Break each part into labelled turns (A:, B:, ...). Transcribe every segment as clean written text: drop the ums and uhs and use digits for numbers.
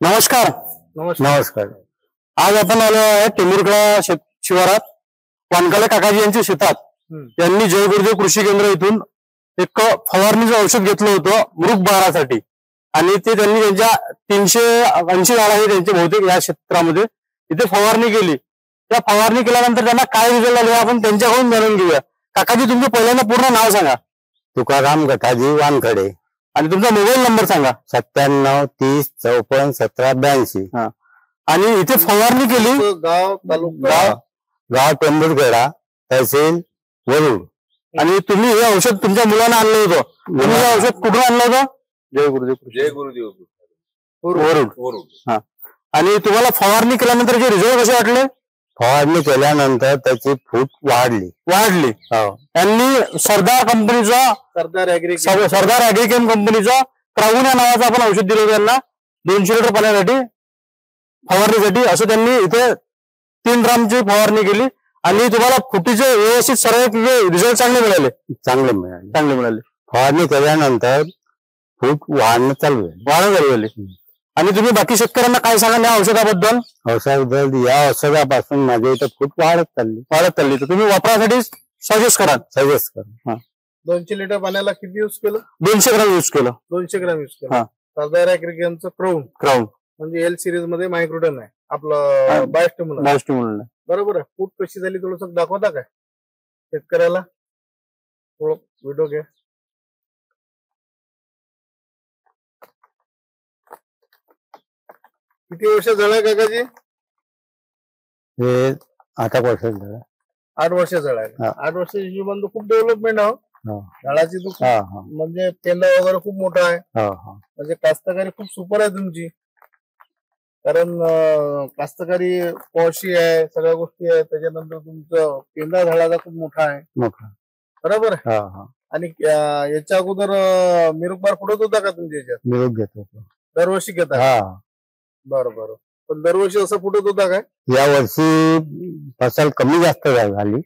A: नमस्कार.
B: नमस्कार.
A: आज आपण आलो आहे टेंभुर्णा शिवारात वानकाळे काकाजी यांच्या शेतात. त्यांनी जय गुरुदेव कृषी केंद्र इथून एक फवारणीचं औषध घेतलं होतं मृग बहारासाठी आणि ते त्यांनी त्यांच्या 380 झाड आहे त्यांचे बहुतेक या क्षेत्रामध्ये इथे फवारणी केली. त्या फवारणी केल्यानंतर त्यांना काय रिझल्ट आले आपण त्यांच्याकडून जाणून घेऊया. काकाजी तुमचं पहिल्यांदा पूर्ण नाव सांगा.
B: तुकाराम गठाजी वानखडे
A: आणि तुमचा मोबाईल नंबर सांगा.
B: 97 30 54 17 82.
A: आणि इथे फवारणी केली.
C: गाव तालुका
B: गाव टेंभुर्णा तहसील वरुड.
A: आणि तुम्ही हे औषध तुमच्या मुलांना आणलं होतं. तुम्ही हे औषध कुठून आणलं होतं?
C: जय गुरुदेव
A: वरुड. आणि तुम्हाला फवारणी केल्यानंतर जे रिझल्ट कसे वाटले?
B: फवारणी केल्यानंतर त्याची फूट वाढली.
A: त्यांनी सरदार कंपनीचा सरदार ॲग्रिकेम कंपनीचा क्राऊन या नावाचं आपण औषध दिलं त्यांना 200 लिटर पाण्यासाठी फवारणीसाठी. असं त्यांनी इथे 3 ग्रामची फवारणी केली आणि तुम्हाला फुटीचे व्यवस्थित सर्व रिझल्ट चांगले मिळाले.
B: फवारणी केल्यानंतर फूट वाढणं चालू
A: झाली. आणि तुम्ही बाकी शेतकऱ्यांना काय सांगा या औषधाबद्दल?
B: या औषधापासून माझ्या इथं फूट वाढत चालली.
A: तर तुम्ही वापरासाठी सजेस्ट करा.
C: 200 लिटर पाण्याला किती यूज केलं?
A: 200 ग्राम यूज केलं.
C: 200 ग्राम यूज केलं. सरदार ॲग्रिकेमचं क्राऊन म्हणजे एल सिरीज मध्ये मायक्रोटन आहे आपलं बायोस्टिम्युलंट. बरोबर आहे. फूट कशी झाली थोडस दाखवता काय शेतकऱ्याला? थोडं व्हिडिओ घ्या. किती वर्ष झालं काकाजी?
B: हे 8 वर्ष झालं.
C: 8 वर्ष झालं. 8 वर्षाच्या हिशोबाने खूप डेव्हलपमेंट आहे. झाडाची म्हणजे पेंदा वगैरे खूप मोठा आहे. म्हणजे कास्तकारी खूप सुपर आहे तुमची. कारण कास्तकारी पॉशी आहे, सगळ्या गोष्टी आहेत. त्याच्यानंतर तुमचं पेंदा झाडाचा खूप मोठा आहे. बरोबर आहे. आणि याच्या अगोदर मिरुकबार फुटत होता का तुमच्या याच्यात?
B: मिरुक घेत होतो.
C: दरवर्षी घेता? बरोबर. पण दरवर्षी असं फुटत होता काय?
B: या वर्षी फसल कमी जास्त झाली.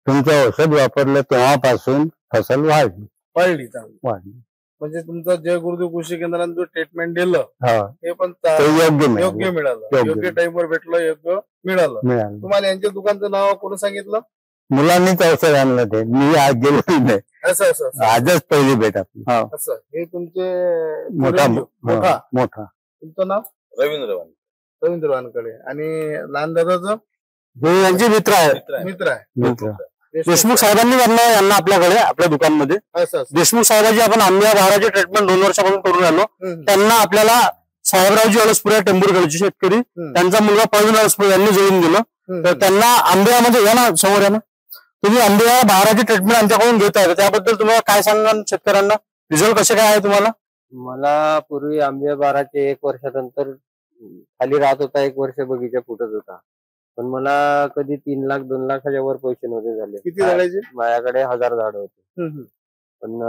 B: तुमचं औषध वापरलं तेव्हापासून फसल वाढली.
C: म्हणजे तुमचं जय गुरुदेव कृषी केंद्राने जो ट्रीटमेंट दिलं ते पण योग्य मिळालं. योग्य टाइमवर भेटलं, योग्य मिळालं. तुम्हाला यांच्या दुकानचं नाव कोणी सांगितलं?
B: मुलांनीच औषध आणलं. ते मी आज गेलो नाही.
C: असं
B: आजच पहिली भेट आपली.
C: असं हे तुमचे
B: मोठा
C: तुमचं नाव? रवींद्र वानकडे. आणि लहान दादाचं?
A: यांचे मित्र आहे. देशमुख साहेबांनी यांना आपल्याकडे आपल्या दुकानमध्ये देशमुख साहेबांची आपण आंब्या बहाराचे ट्रीटमेंट 2 वर्षापासून करून राहिलो. त्यांना आपल्याला साहेबरावजी अळसपुरे टेंभुर्णा शेतकरी त्यांचा मुलगा प्रवीण अळसपुरे यांनी जोडून दिलं. तर त्यांना आंब्यामध्ये या ना समोर या ना तुम्ही आंब्या बहाराची ट्रीटमेंट आमच्याकडून घेत आहे. त्याबद्दल तुम्हाला काय सांगा शेतकऱ्यांना? रिझल्ट कसे काय आहे तुम्हाला?
D: मला पूर्वी आंब्या बहाराचे 1 वर्षानंतर खाली राहत होता. 1 वर्ष बगीचा फुटत होता. पण मला कधी 3 लाख 2 लाखाच्या वर पैसे नव्हते झाले.
C: किती झाडायचे?
D: माझ्याकडे 1000 झाड होते. पण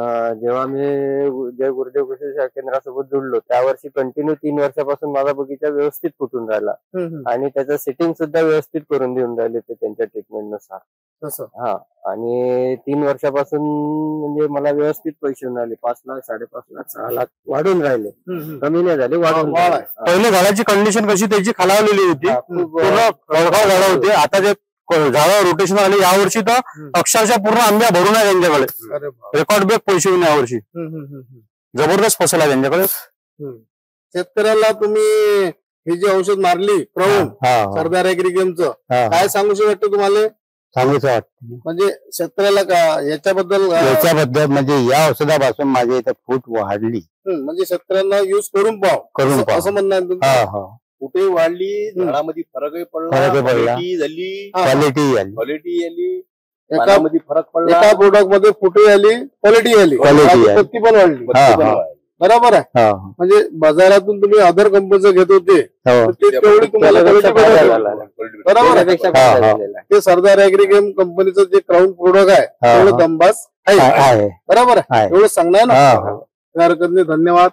D: जेव्हा मी जय गुरुदेव कृषी केंद्रासोबत जोडलो त्या वर्षी कंटिन्यू 3 वर्षापासून माझा बगीचा व्यवस्थित फुटून राहिला. आणि त्याचं सेटिंग सुद्धा व्यवस्थित करून देऊन राहिले ते त्यांच्या ट्रीटमेंट नुसार. आणि 3 वर्षापासून म्हणजे मला व्यवस्थित पैसे मिळाले. 5 लाख 5.5 लाख 6 लाख वाढून राहिले. कमी नाही झाले, वाढून.
A: पहिले झाडाची कंडिशन कशी त्याची खालावलेली होती. झाडं होते. आता जे झाडं रोटेशन आले यावर्षी तर अक्षरशः पूर्ण आंब्या भरून आहे त्यांच्याकडे. रेकॉर्ड ब्रेक पैसे येऊन यावर्षी जबरदस्त फसल आहे त्यांच्याकडे.
C: शेतकऱ्याला तुम्ही हे जे औषध मारली क्राऊन सरदार ॲग्रिकेमचं काय सांगूशी वाटतं तुम्हाला?
B: सांगूच वाटतं
C: म्हणजे शेतकऱ्याला का याच्याबद्दल
B: म्हणजे या औषधापासून माझ्या इथं फूट वाढली.
C: म्हणजे शेतकऱ्यांना युज करून पाव असं म्हणणं आहे. कुठे वाढली, झाडामध्ये फरकही पडला, क्वालिटी आली. एका फरक पडला. एका प्रोडक्ट मध्ये फुटे आली, क्वालिटी आली, पत्ती पण वाढली. बरोबर आहे. म्हणजे बाजारातून तुम्ही अदर कंपनीचं घेत होते तेवढी तुम्हाला बरोबर आहे. ते सरदार ॲग्रिकेम कंपनीचं जे क्राऊन प्रोडक्ट आहे तेवढं दमबास आहे. बरोबर आहे. एवढं सांगणार ना. हरकत नाही. धन्यवाद.